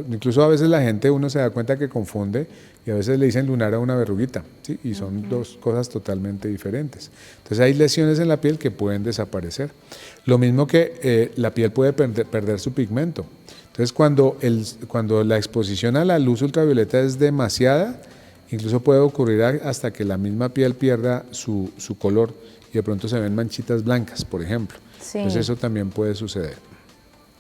Incluso a veces la gente, uno se da cuenta que confunde y a veces le dicen lunar a una verruguita, ¿sí? Y son dos cosas totalmente diferentes. Entonces hay lesiones en la piel que pueden desaparecer. Lo mismo que la piel puede perder su pigmento. Entonces cuando la exposición a la luz ultravioleta es demasiada, incluso puede ocurrir hasta que la misma piel pierda su color y de pronto se ven manchitas blancas, por ejemplo. Sí. Entonces eso también puede suceder.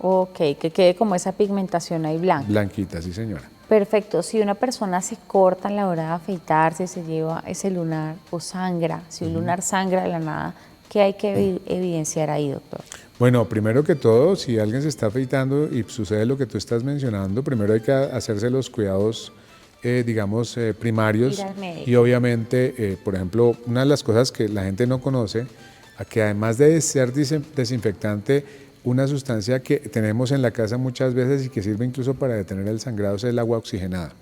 Ok, que quede como esa pigmentación ahí blanca. Blanquita, sí señora. Perfecto. Si una persona se corta a la hora de afeitarse, se lleva ese lunar o sangra, si un lunar sangra de la nada, ¿qué hay que evidenciar ahí, doctor? Bueno, primero que todo, si alguien se está afeitando y sucede lo que tú estás mencionando, primero hay que hacerse los cuidados, primarios. Ir al médico. Y obviamente, por ejemplo, una de las cosas que la gente no conoce, que además de ser desinfectante, una sustancia que tenemos en la casa muchas veces y que sirve incluso para detener el sangrado es el agua oxigenada.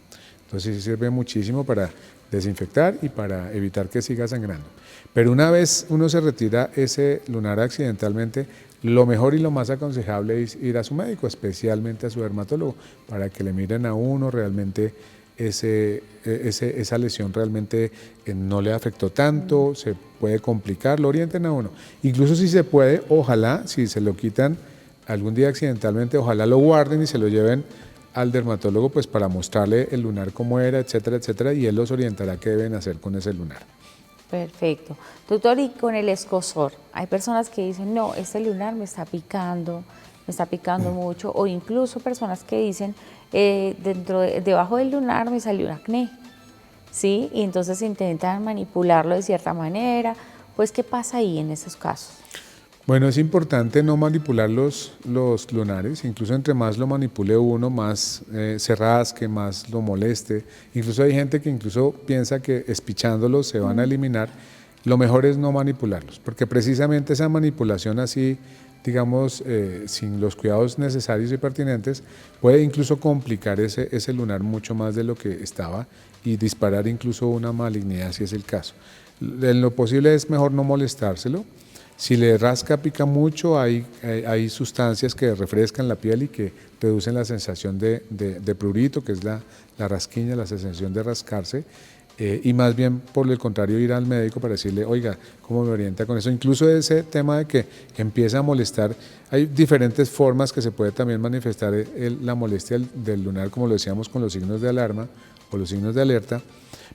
Entonces sí sirve muchísimo para desinfectar y para evitar que siga sangrando. Pero una vez uno se retira ese lunar accidentalmente, lo mejor y lo más aconsejable es ir a su médico, especialmente a su dermatólogo, para que le miren a uno realmente esa lesión realmente no le afectó tanto, se puede complicar, lo orienten a uno. Incluso si se puede, ojalá, si se lo quitan algún día accidentalmente, ojalá lo guarden y se lo lleven al dermatólogo pues para mostrarle el lunar cómo era, etcétera, etcétera, y él los orientará qué deben hacer con ese lunar. Perfecto. Doctor, y con el escozor, hay personas que dicen, no, este lunar me está picando mucho, o incluso personas que dicen, debajo del lunar me salió un acné, ¿sí? Y entonces intentan manipularlo de cierta manera. Pues, ¿qué pasa ahí en esos casos? Bueno, es importante no manipular los lunares, incluso entre más lo manipule uno, más se rasque, más lo moleste. Incluso hay gente que incluso piensa que espichándolos se van a eliminar. Lo mejor es no manipularlos, porque precisamente esa manipulación así, digamos, sin los cuidados necesarios y pertinentes, puede incluso complicar ese lunar mucho más de lo que estaba y disparar incluso una malignidad si es el caso. En lo posible es mejor no molestárselo. Si le rasca, pica mucho, hay sustancias que refrescan la piel y que reducen la sensación de prurito, que es la rasquiña, la sensación de rascarse, y más bien por el contrario ir al médico para decirle, oiga, ¿cómo me orienta con eso? Incluso ese tema de que empieza a molestar, hay diferentes formas que se puede también manifestar la molestia del lunar, como lo decíamos con los signos de alarma o los signos de alerta.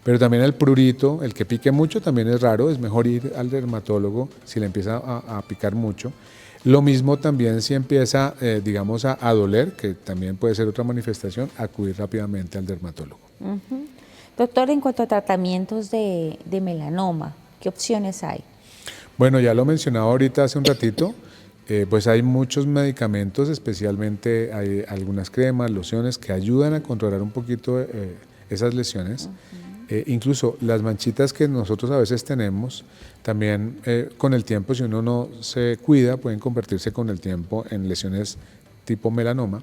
Pero también el prurito, el que pique mucho también es raro, es mejor ir al dermatólogo si le empieza a picar mucho. Lo mismo también si empieza, a doler, que también puede ser otra manifestación, acudir rápidamente al dermatólogo. Doctor, en cuanto a tratamientos de melanoma, ¿qué opciones hay? Bueno, ya lo mencionaba ahorita hace un ratito, pues hay muchos medicamentos, especialmente hay algunas cremas, lociones que ayudan a controlar un poquito esas lesiones. Incluso las manchitas que nosotros a veces tenemos, también con el tiempo, si uno no se cuida, pueden convertirse con el tiempo en lesiones tipo melanoma.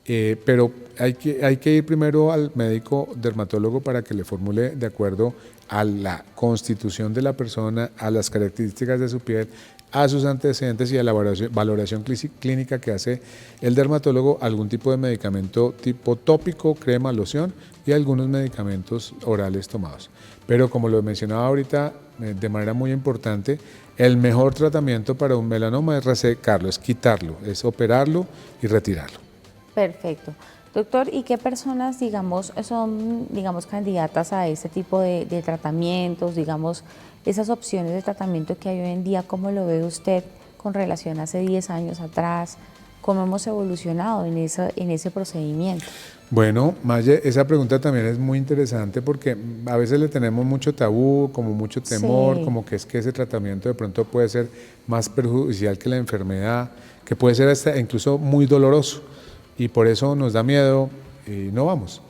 Pero hay que ir primero al médico dermatólogo para que le formule de acuerdo a la constitución de la persona, a las características de su piel, a sus antecedentes y a la valoración clínica que hace el dermatólogo, algún tipo de medicamento tipo tópico, crema, loción y algunos medicamentos orales tomados. Pero como lo mencionaba ahorita de manera muy importante, el mejor tratamiento para un melanoma es resecarlo, es quitarlo, es operarlo y retirarlo. Perfecto. Doctor, ¿y qué personas, son, candidatas a este tipo de tratamientos, esas opciones de tratamiento que hay hoy en día? ¿Cómo lo ve usted con relación a hace 10 años atrás? ¿Cómo hemos evolucionado en ese procedimiento? Bueno, Maye, esa pregunta también es muy interesante porque a veces le tenemos mucho tabú, como mucho temor, Sí. como que es que ese tratamiento de pronto puede ser más perjudicial que la enfermedad, que puede ser hasta incluso muy doloroso. Y por eso nos da miedo y no vamos.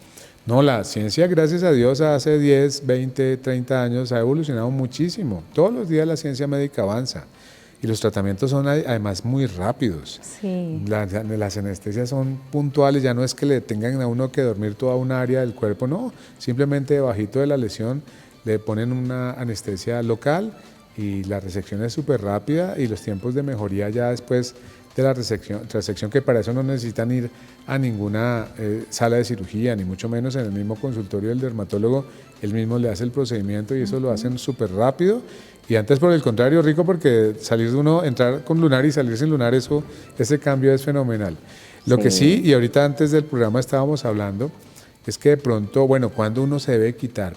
No, la ciencia, gracias a Dios, hace 10, 20, 30 años ha evolucionado muchísimo. Todos los días la ciencia médica avanza y los tratamientos son además muy rápidos. Sí. Las anestesias son puntuales, ya no es que le tengan a uno que dormir toda un área del cuerpo, no, simplemente debajito de la lesión le ponen una anestesia local y la resección es súper rápida y los tiempos de mejoría ya después de la resección, que para eso no necesitan ir a ninguna sala de cirugía, ni mucho menos en el mismo consultorio del dermatólogo, él mismo le hace el procedimiento y eso lo hacen súper rápido. Y antes, por el contrario, rico, porque salir de uno, entrar con lunar y salir sin lunar, ese cambio es fenomenal. Lo que sí, y ahorita antes del programa estábamos hablando, es que de pronto, bueno, cuando uno se debe quitar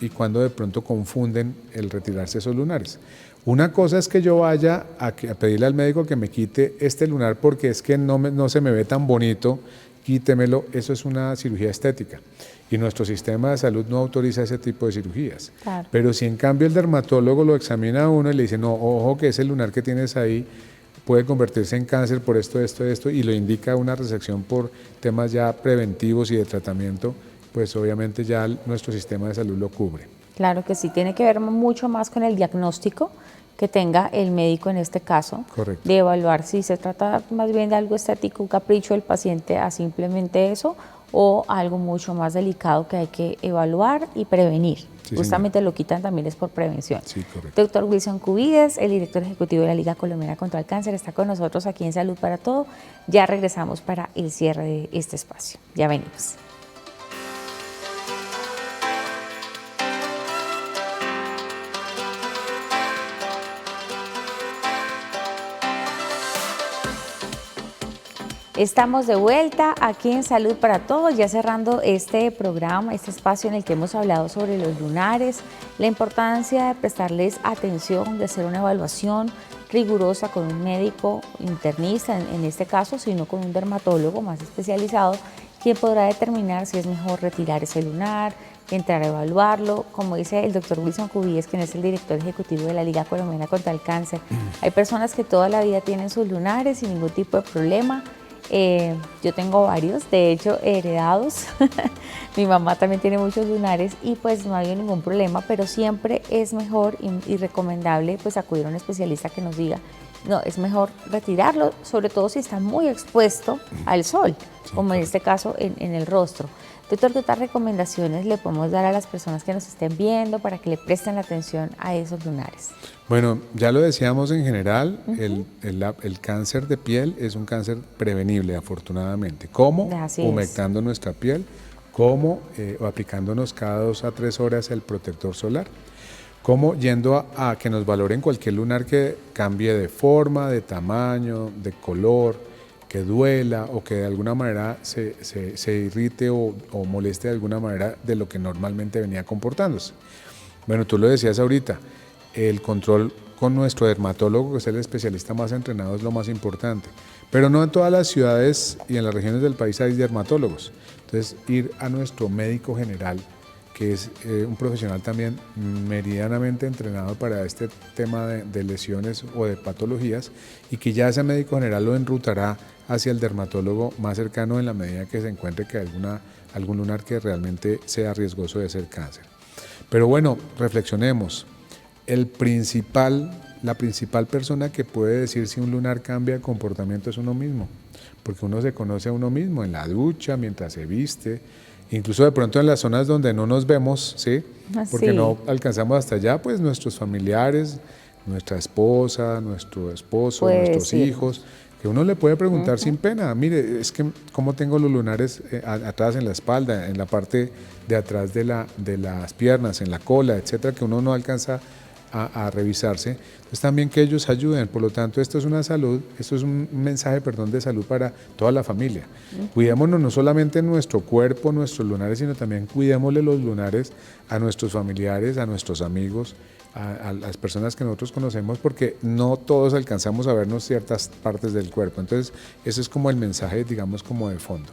y cuando de pronto confunden el retirarse esos lunares. Una cosa es que yo vaya a pedirle al médico que me quite este lunar porque es que no se me ve tan bonito, quítemelo, eso es una cirugía estética. Y nuestro sistema de salud no autoriza ese tipo de cirugías. Claro. Pero si en cambio el dermatólogo lo examina a uno y le dice, no, ojo que ese lunar que tienes ahí puede convertirse en cáncer por esto, y lo indica una resección por temas ya preventivos y de tratamiento, pues obviamente ya nuestro sistema de salud lo cubre. Claro que sí, tiene que ver mucho más con el diagnóstico que tenga el médico en este caso. Correcto. De evaluar si se trata más bien de algo estético, un capricho del paciente a simplemente eso, o algo mucho más delicado que hay que evaluar y prevenir. Sí, justamente lo quitan también es por prevención. Sí, correcto. Doctor Wilson Cubides, el director ejecutivo de la Liga Colombiana contra el Cáncer, está con nosotros aquí en Salud para Todo. Ya regresamos para el cierre de este espacio. Ya venimos. Estamos de vuelta aquí en Salud para Todos, ya cerrando este programa, este espacio en el que hemos hablado sobre los lunares, la importancia de prestarles atención, de hacer una evaluación rigurosa con un médico internista, en este caso, sino con un dermatólogo más especializado, quien podrá determinar si es mejor retirar ese lunar, entrar a evaluarlo. Como dice el doctor Wilson Cubides, quien es el director ejecutivo de la Liga Colombiana contra el Cáncer, hay personas que toda la vida tienen sus lunares sin ningún tipo de problema. Yo tengo varios, de hecho heredados. Mi mamá también tiene muchos lunares y pues no ha habido ningún problema, pero siempre es mejor y recomendable pues acudir a un especialista que nos diga, no, es mejor retirarlo, sobre todo si está muy expuesto al sol, como en este caso en el rostro. Doctor, ¿qué otras recomendaciones le podemos dar a las personas que nos estén viendo para que le presten la atención a esos lunares? Bueno, ya lo decíamos en general, el cáncer de piel es un cáncer prevenible, afortunadamente. ¿Cómo? Humectando nuestra piel, ¿cómo? Aplicándonos cada 2 a 3 horas el protector solar. ¿Cómo? Yendo a que nos valoren cualquier lunar que cambie de forma, de tamaño, de color, que duela o que de alguna manera se irrite o moleste de alguna manera de lo que normalmente venía comportándose. Bueno, tú lo decías ahorita, el control con nuestro dermatólogo, que es el especialista más entrenado, es lo más importante. Pero no en todas las ciudades y en las regiones del país hay dermatólogos. Entonces, ir a nuestro médico general, que es un profesional también meridianamente entrenado para este tema de lesiones o de patologías, y que ya ese médico general lo enrutará hacia el dermatólogo más cercano en la medida que se encuentre que algún lunar que realmente sea riesgoso de ser cáncer. Pero bueno, reflexionemos. La principal persona que puede decir si un lunar cambia de comportamiento es uno mismo, porque uno se conoce a uno mismo en la ducha, mientras se viste, incluso de pronto en las zonas donde no nos vemos, ¿sí? Porque no alcanzamos hasta allá, pues nuestros familiares, nuestra esposa, nuestro esposo, nuestros hijos, que uno le puede preguntar sin pena, mire, es que cómo tengo los lunares atrás en la espalda, en la parte de atrás de las piernas, en la cola, etcétera, que uno no alcanza a revisarse. Entonces también que ellos ayuden. Por lo tanto, esto es un mensaje, de salud para toda la familia. Cuidémonos no solamente en nuestro cuerpo, nuestros lunares, sino también cuidémosle los lunares a nuestros familiares, a nuestros amigos, a las personas que nosotros conocemos, porque no todos alcanzamos a vernos ciertas partes del cuerpo. Entonces, ese es como el mensaje, digamos, como de fondo.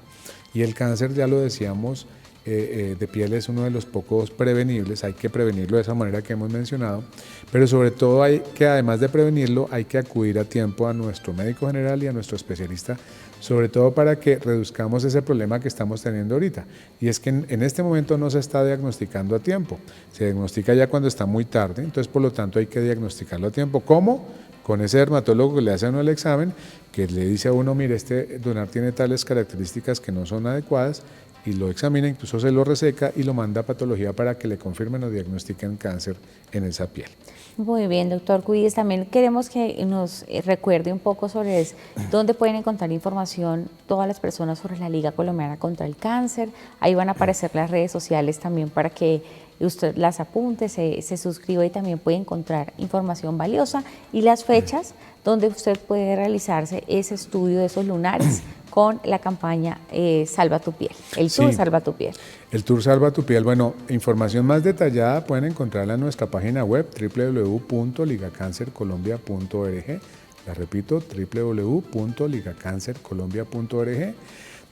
Y el cáncer, ya lo decíamos, de piel es uno de los pocos prevenibles, hay que prevenirlo de esa manera que hemos mencionado, pero sobre todo hay que, además de prevenirlo, hay que acudir a tiempo a nuestro médico general y a nuestro especialista, sobre todo para que reduzcamos ese problema que estamos teniendo ahorita, y es que en este momento no se está diagnosticando a tiempo, se diagnostica ya cuando está muy tarde, entonces por lo tanto hay que diagnosticarlo a tiempo. ¿Cómo? Con ese dermatólogo que le hace a uno el examen, que le dice a uno, mire, este lunar tiene tales características que no son adecuadas, y lo examina, incluso se lo reseca y lo manda a patología para que le confirmen o diagnostiquen cáncer en esa piel. Muy bien, doctor Cuyes. También queremos que nos recuerde un poco sobre dónde pueden encontrar información todas las personas sobre la Liga Colombiana contra el Cáncer. Ahí van a aparecer las redes sociales también para que usted las apunte, se suscriba y también puede encontrar información valiosa y las fechas donde usted puede realizarse ese estudio de esos lunares con la campaña Salva tu Piel, el Tour Salva tu Piel. El Tour Salva tu Piel, bueno, información más detallada pueden encontrarla en nuestra página web www.ligacancercolombia.org. La repito, www.ligacancercolombia.org.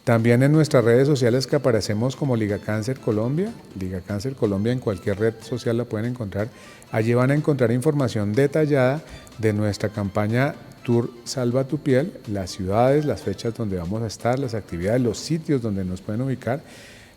También en nuestras redes sociales que aparecemos como Liga Cáncer Colombia, en cualquier red social la pueden encontrar. Allí van a encontrar información detallada de nuestra campaña Tour Salva tu Piel, las ciudades, las fechas donde vamos a estar, las actividades, los sitios donde nos pueden ubicar.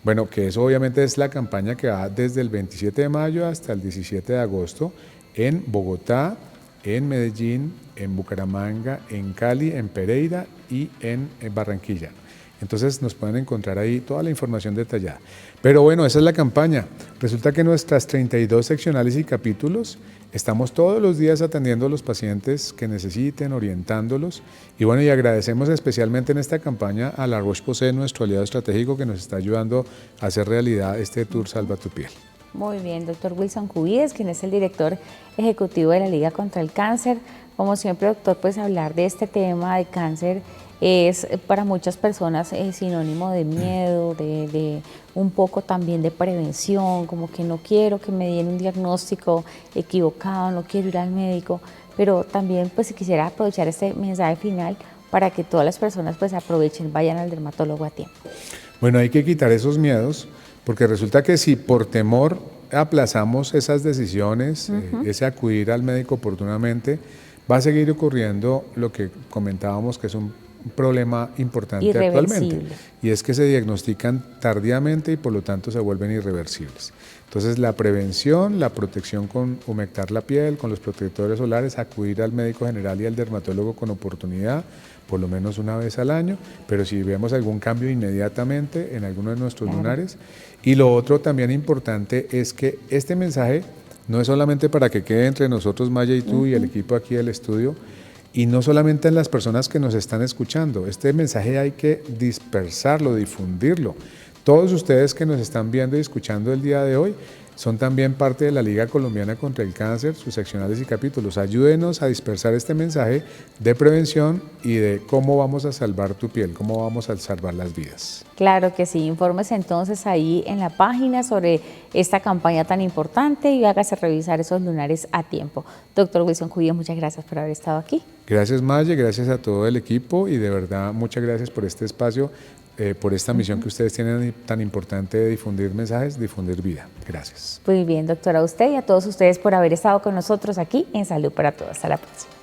Bueno, que eso obviamente es la campaña que va desde el 27 de mayo hasta el 17 de agosto en Bogotá, en Medellín, en Bucaramanga, en Cali, en Pereira y en Barranquilla. Entonces nos pueden encontrar ahí toda la información detallada. Pero bueno, esa es la campaña. Resulta que nuestras 32 seccionales y capítulos estamos todos los días atendiendo a los pacientes que necesiten, orientándolos. Y bueno, y agradecemos especialmente en esta campaña a La Roche-Posay, nuestro aliado estratégico que nos está ayudando a hacer realidad este Tour Salva tu Piel. Muy bien, doctor Wilson Cubides, quien es el director ejecutivo de la Liga contra el Cáncer. Como siempre, doctor, pues hablar de este tema de cáncer es para muchas personas sinónimo de miedo, de un poco también de prevención, como que no quiero que me den un diagnóstico equivocado, no quiero ir al médico, pero también pues quisiera aprovechar este mensaje final para que todas las personas pues aprovechen, vayan al dermatólogo a tiempo. Bueno, hay que quitar esos miedos, porque resulta que si por temor aplazamos esas decisiones, ese acudir al médico oportunamente, va a seguir ocurriendo lo que comentábamos que es un problema importante actualmente, y es que se diagnostican tardíamente y por lo tanto se vuelven irreversibles. Entonces la prevención, la protección con humectar la piel, con los protectores solares, acudir al médico general y al dermatólogo con oportunidad, por lo menos una vez al año, pero si vemos algún cambio inmediatamente en alguno de nuestros lunares. Y lo otro también importante es que este mensaje no es solamente para que quede entre nosotros, Maya y tú y el equipo aquí del estudio, y no solamente en las personas que nos están escuchando. Este mensaje hay que dispersarlo, difundirlo. Todos ustedes que nos están viendo y escuchando el día de hoy son también parte de la Liga Colombiana contra el Cáncer, sus seccionales y capítulos. Ayúdenos a dispersar este mensaje de prevención y de cómo vamos a salvar tu piel, cómo vamos a salvar las vidas. Claro que sí, infórmese entonces ahí en la página sobre esta campaña tan importante y hágase revisar esos lunares a tiempo. Doctor Wilson Cubilles, muchas gracias por haber estado aquí. Gracias, Maya, gracias a todo el equipo y de verdad muchas gracias por este espacio, por esta misión que ustedes tienen tan importante de difundir mensajes, difundir vida. Gracias. Muy bien, doctora, a usted y a todos ustedes por haber estado con nosotros aquí en Salud para Todos. Hasta la próxima.